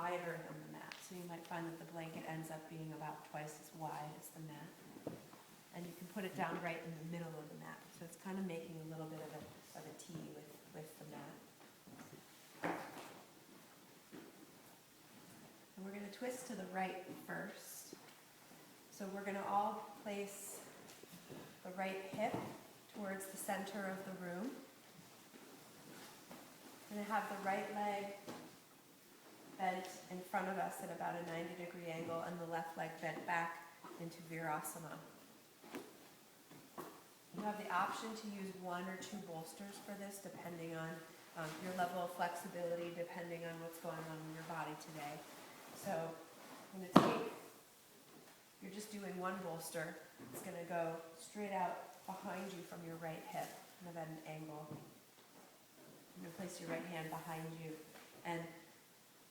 wider than the mat. So you might find that the blanket ends up being about twice as wide as the mat. And you can put it down right in the middle of the mat. So it's kind of making a little bit of a T with the mat. And we're going to twist to the right first. So we're going to all place the right hip towards the center of the room. We're going to have the right leg bent in front of us at about a 90-degree angle and the left leg bent back into Virasana. You have the option to use 1 or 2 bolsters for this, depending on your level of flexibility, depending on what's going on in your body today. So I'm going to take, you're just doing 1 bolster. It's going to go straight out behind you from your right hip, kind of at an angle. You're going to place your right hand behind you. And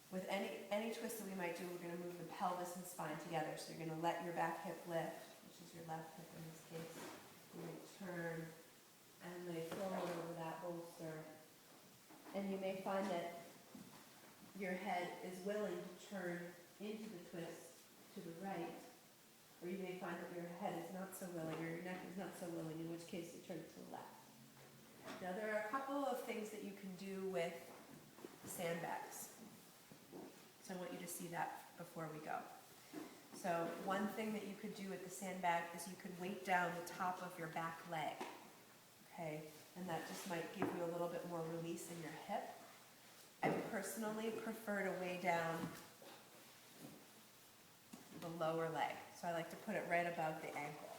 with any twist that we might do, we're going to move the pelvis and spine together. So you're going to let your back hip lift, which is your left hip in this case. You may turn and lay forward over that bolster. And you may find that your head is willing to turn into the twist to the right, or you may find that your head is not so willing, or your neck is not so willing, in which case you turn it to the left. Now there are a couple of things that you can do with sandbags. So I want you to see that before we go. So one thing that you could do with the sandbag is you could weight down the top of your back leg, okay? And that just might give you a little bit more release in your hip. I personally prefer to weigh down the lower leg. So I like to put it right above the ankle.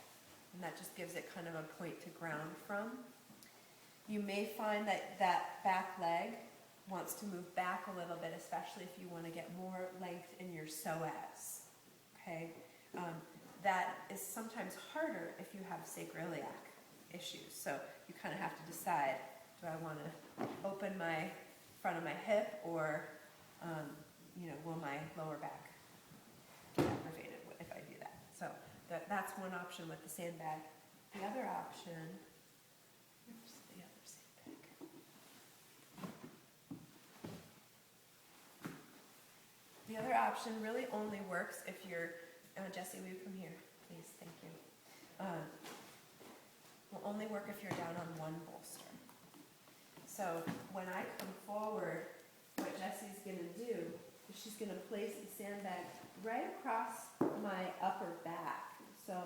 And that just gives it kind of a point to ground from. You may find that that back leg wants to move back a little bit, especially if you want to get more length in your psoas. Okay? That is sometimes harder if you have sacroiliac issues. So you kind of have to decide, do I want to open my front of my hip, or will my lower back get aggravated if I do that? So that's one option with the sandbag. The other option, where's the other sandbag? The other option really only works if you're, Jessie, will you come here, please? Thank you. Will only work if you're down on 1 bolster. So when I come forward, what Jessie's going to do is she's going to place the sandbag right across my upper back. So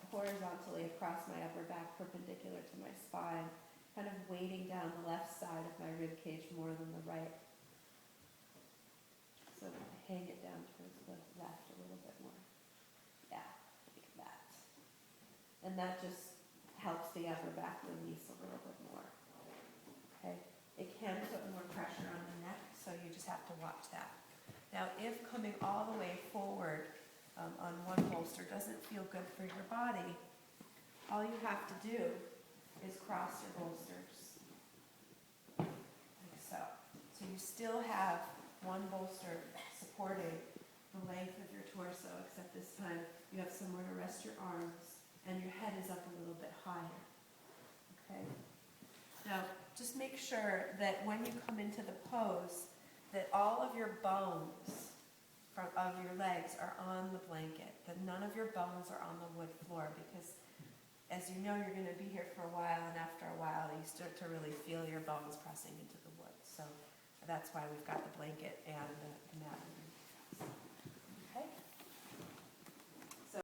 horizontally across my upper back, perpendicular to my spine, kind of weighting down the left side of my rib cage more than the right. So hang it down towards the left a little bit more. Yeah, like that. And that just helps the upper back release a little bit more. Okay? It can put more pressure on the neck, so you just have to watch that. Now, if coming all the way forward on 1 bolster doesn't feel good for your body, all you have to do is cross your bolsters, like so. So you still have 1 bolster supporting the length of your torso, except this time you have somewhere to rest your arms, and your head is up a little bit higher. Okay? Now, just make sure that when you come into the pose, that all of your bones of your legs are on the blanket, that none of your bones are on the wood floor, because as you know, you're going to be here for a while, and after a while, you start to really feel your bones pressing into the wood. So that's why we've got the blanket and the mat underneath.